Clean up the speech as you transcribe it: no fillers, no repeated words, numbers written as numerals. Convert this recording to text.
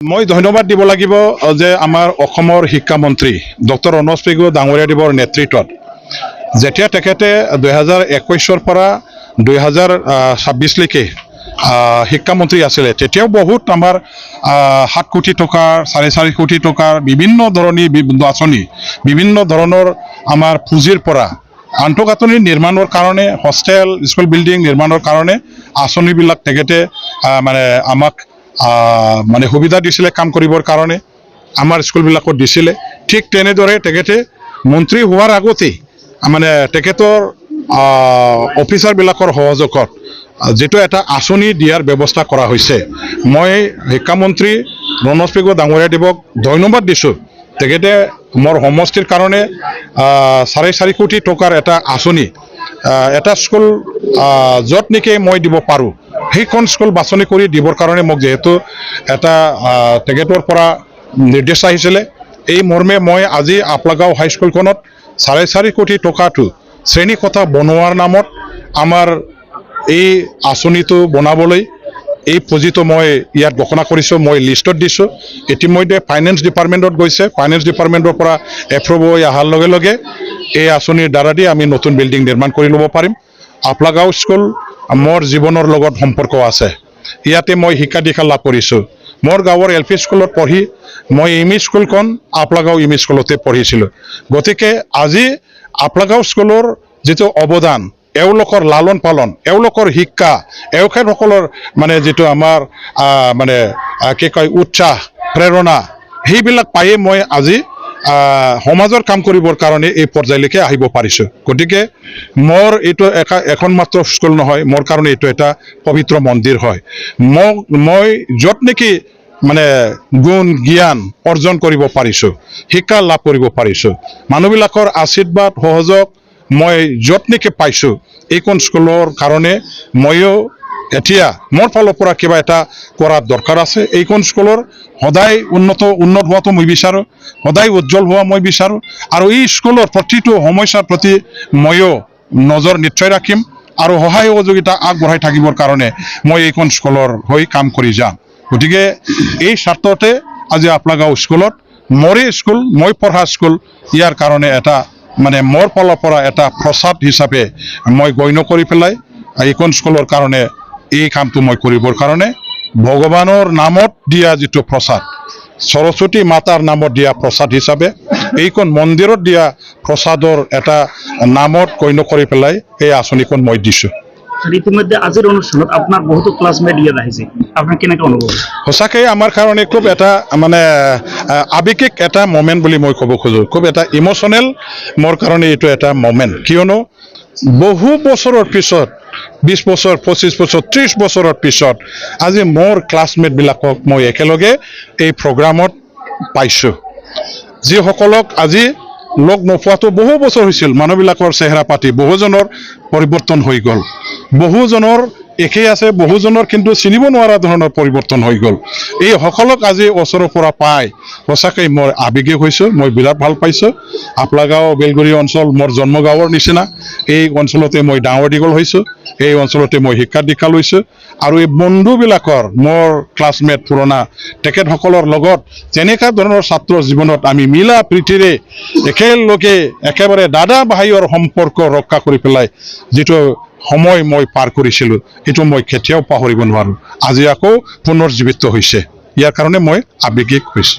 মই ধন্যবাদ দিব লাগিব যে আমাৰ অসমৰ শিক্ষামন্ত্ৰী ডক্টৰ ৰণোজ পেগু ডাঙৰীয়াদেৱৰ নেতৃত্বত যেতিয়া তেখেতে 2021 পৰা 2026লৈকে শিক্ষামন্ত্ৰী আছিলে তেতিয়াও বহুত আমাৰ 7 কোটি টকা 4.5 কোটি টকাৰ বিভিন্ন ধৰণী আঁচনি বিভিন্ন ধৰণৰ আমাৰ পুঁজিৰ পৰা আন্তঃগাঁথনি নিৰ্মাণৰ কাৰণে হোষ্টেল স্কুল বিল্ডিং নিৰ্মাণৰ কাৰণে আঁচনিবিলাক তেখেতে মানে আমাক মানে সুবিধা দিছিলে কাম কৰিবৰ কাৰণে আমাৰ স্কুলবিলাকত দিছিলে ঠিক তেনেদৰে তেখেতে মন্ত্ৰী হোৱাৰ আগতেই মানে তেখেতৰ অফিচাৰবিলাকৰ সহযোগত যেটো এটা আঁচনি দিয়াৰ ব্যৱস্থা কৰা হৈছে মই শিক্ষামন্ত্ৰী ৰণোজ পেগু ডাঙৰীয়াদেৱক ধন্যবাদ দিছোঁ তেখেতে মোৰ সমষ্টিৰ কাৰণে 4.5 কোটি টকাৰ এটা আঁচনি এটা স্কুল য'ত নেকি মই দিব পাৰোঁ সেইখন স্কুল বাছনি কৰি দিবৰ কাৰণে মোক যেহেতু এটা তেখেতৰ পৰা নিৰ্দেশ আহিছিলে এই মৰ্মে মই আজি আপলাগাঁও হাইস্কুলখনত 4.5 কোটি টকাটো শ্ৰেণীকোঠা বনোৱাৰ নামত আমাৰ এই আঁচনিটো বনাবলৈ এই পুঁজিটো মই ইয়াত ঘোষণা কৰিছোঁ মই লিষ্টত দিছোঁ ইতিমধ্যে ফাইনেন্স ডিপাৰ্টমেণ্টত গৈছে ফাইনেন্স ডিপাৰ্টমেণ্টৰ পৰা এপ্ৰুভ হৈ অহাৰ লগে লগে এই আঁচনিৰ দ্বাৰা দি আমি নতুন বিল্ডিং নিৰ্মাণ কৰি ল'ব পাৰিম আপলাগাঁও স্কুল মোৰ জীৱনৰ লগত সম্পৰ্ক আছে ইয়াতে মই শিক্ষা দীক্ষা লাভ কৰিছোঁ মোৰ গাঁৱৰ এল পি স্কুলত পঢ়ি মই এম ই স্কুলখন আপলাগাঁও এম ই স্কুলতে পঢ়িছিলোঁ গতিকে আজি আপলাগাঁও স্কুলৰ যিটো অৱদান এওঁলোকৰ লালন পালন এওঁলোকৰ শিক্ষা এওঁসকলৰ মানে যিটো আমাৰ মানে কি কয় উৎসাহ প্ৰেৰণা সেইবিলাক পায়ে মই আজি সমাজৰ কাম কৰিবৰ কাৰণে এই পৰ্যায়লৈকে আহিব পাৰিছোঁ গতিকে মোৰ এইটো এখন মাত্ৰ স্কুল নহয় মোৰ কাৰণে এইটো এটা পবিত্ৰ মন্দিৰ হয় মই য'ত নেকি মানে গুণ জ্ঞান অৰ্জন কৰিব পাৰিছোঁ শিক্ষা লাভ কৰিব পাৰিছোঁ মানুহবিলাকৰ আশীৰ্বাদ সহযোগ মই য'ত নেকি পাইছোঁ এইখন স্কুলৰ কাৰণে ময়ো এতিয়া মোৰ ফালৰ পৰা কিবা এটা কৰাৰ দৰকাৰ আছে এইখন স্কুলৰ সদায় উন্নত হোৱাটো মই বিচাৰোঁ সদায় উজ্জ্বল হোৱা মই বিচাৰোঁ আৰু এই স্কুলৰ প্ৰতিটো সমস্যাৰ প্ৰতি ময়ো নজৰ নিশ্চয় ৰাখিম আৰু সহায় সহযোগিতা আগবঢ়াই থাকিবৰ কাৰণে মই এইখন স্কুলৰ হৈ কাম কৰি যাম গতিকে এই স্বাৰ্থতে আজি আপলাগাঁও স্কুলত মোৰে স্কুল মই পঢ়া স্কুল ইয়াৰ কাৰণে এটা মানে মোৰ ফালৰ পৰা এটা প্ৰসাদ হিচাপে মই গণ্য কৰি পেলাই এইখন স্কুলৰ কাৰণে এই কামটো মই কৰিবৰ কাৰণে ভগৱানৰ নামত দিয়া যিটো প্ৰসাদ সৰস্বতী মাতাৰ নামত দিয়া প্ৰসাদ হিচাপে এইখন মন্দিৰত দিয়া প্ৰসাদৰ এটা নামত গণ্য কৰি পেলাই এই আঁচনিখন মই দিছোঁ ইতিমধ্যে আজিৰ অনুষ্ঠানত আপোনাৰ বহুতো ক্লাছমেট ইয়াত আহিছে আপোনাৰ কেনেকৈ অনুভৱ সঁচাকৈ আমাৰ কাৰণে খুব এটা মানে আৱেগিক এটা মমেণ্ট বুলি মই ক'ব খোজোঁ খুব এটা ইম'চনেল মোৰ কাৰণে এইটো এটা মমেণ্ট কিয়নো বহু বছৰৰ পিছত 20 বছৰ 25 বছৰ 30 বছৰৰ পিছত আজি মোৰ ক্লাছমেটবিলাকক মই একেলগে এই প্ৰগ্ৰামত পাইছোঁ যিসকলক আজি লগ নোপোৱাটো বহু বছৰ হৈছিল মানুহবিলাকৰ চেহেৰা পাতি বহুজনৰ পৰিৱৰ্তন হৈ গ'ল বহুজনৰ একেই আছে বহুজনৰ কিন্তু চিনিব নোৱাৰা ধৰণৰ পৰিৱৰ্তন হৈ গ'ল এই সকলক আজি ওচৰৰ পৰা পাই সঁচাকৈ মই আৱেগিক হৈছোঁ মই বিৰাট ভাল পাইছোঁ আপলাগাঁও বেলগুৰি অঞ্চল মোৰ জন্মগাঁৱৰ নিচিনা এই অঞ্চলতে মই ডাঙৰ দীঘল হৈছোঁ এই অঞ্চলতে মই শিক্ষা দীক্ষা লৈছোঁ আৰু এই বন্ধুবিলাকৰ মোৰ ক্লাছমেট পুৰণা তেখেতসকলৰ লগত তেনেকুৱা ধৰণৰ ছাত্ৰ জীৱনত আমি মিলা প্ৰীতিৰে একেলগে একেবাৰে দাদা ভাইৰ সম্পৰ্ক ৰক্ষা কৰি পেলাই যিটো সময় মই পাৰ কৰিছিলোঁ এইটো মই কেতিয়াও পাহৰিব নোৱাৰোঁ আজি আকৌ পুনৰ জীৱিত হৈছে ইয়াৰ কাৰণে মই আৱেগিক হৈছোঁ